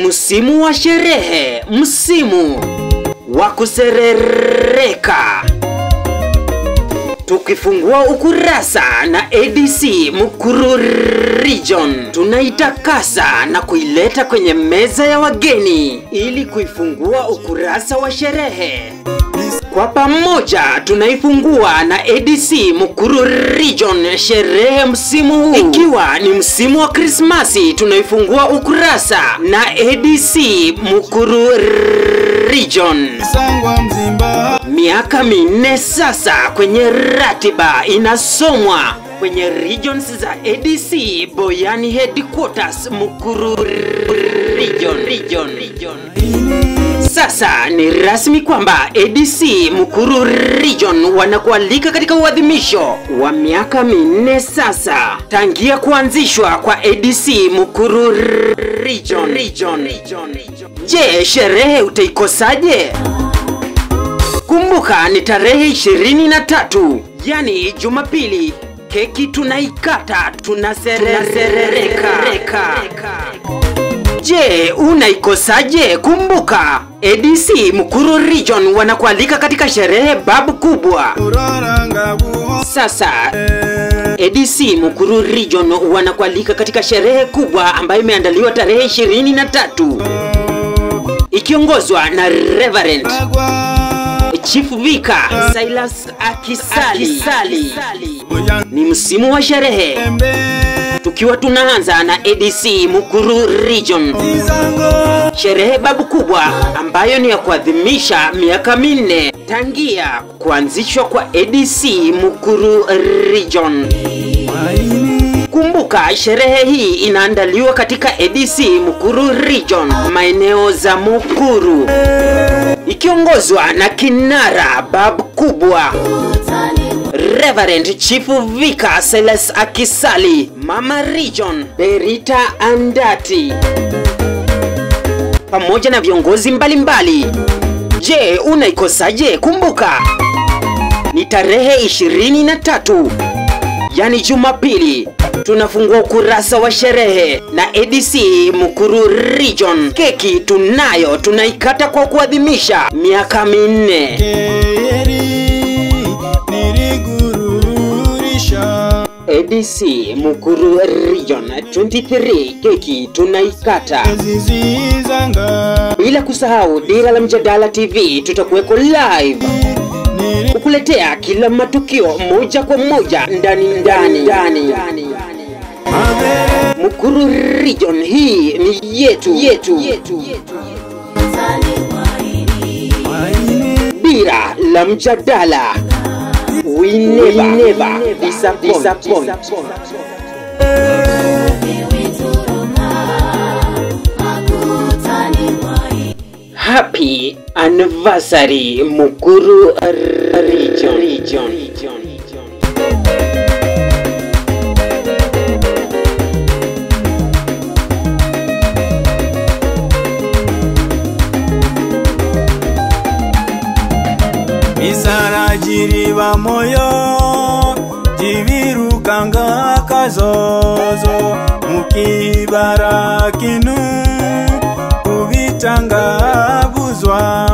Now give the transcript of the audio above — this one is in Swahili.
msimu wa sherehe, msimu wa kuserereka. Tukifungua ukurasa na ADC Mukuru Region, tunaitakasa na kuileta kwenye meza ya wageni ili kuifungua ukurasa wa sherehe. Kwa pamoja tunaifungua na ADC Mukuru Region sherehe msimu huu. Ikiwa ni msimu wa Krismasi, tunaifungua ukurasa na ADC Mukuru Region. Miaka 4 sasa kwenye ratiba inasomwa kwenye regions za ADC Boyani Headquarters Mukuru Region. Sasa ni rasmi kwamba ADC Mukuru Region wanakualika katika uadhimisho wa miaka 4 sasa tangia kuanzishwa kwa ADC Mukuru Region. Je, sherehe utaikosaje? Kumbuka ni tarehe 23, yani Jumapili. Keki tunaikata, tunaserereka. Je, unaikosaje? Kumbuka ADC Mukuru Region wanakualika katika sherehe babu kubwa. Sasa ADC Mukuru Region wanakualika katika sherehe kubwa ambayo imeandaliwa tarehe 23, ikiongozwa na Reverend Chief Vika Silas Akisali. Ni msimu wa sherehe, tukiwa tunaanza na ADC Mukuru Region, sherehe babu kubwa ambayo ni ya kuadhimisha miaka 4 tangia kuanzishwa kwa ADC Mukuru Region. Kumbuka sherehe hii inaandaliwa katika ADC Mukuru Region, maeneo za Mukuru, ikiongozwa na kinara babu kubwa Reverend Chief Vika Silas Akisali, Mama Region Berita Andati, pamoja na viongozi mbalimbali. Je, unaikosaje? Kumbuka ni tarehe 23, yani Jumapili. Tunafungua ukurasa wa sherehe na ADC Mukuru Region. Keki tunaikata kwa kuadhimisha miaka 4. ADC Mukuru Region 23, keki tunaikata. Bila kusahau Dira la Mjadala TV, tutakuweko live kukuletea kila matukio moja kwa moja ndani. Mukuru Region, hii ni yetu. Dira la Mjadala, we never disappoint. Happy anniversary Mukuru Region. Isarajiriba moyo jibirukanga kazozo mukibara kinu kubitanga buzwa.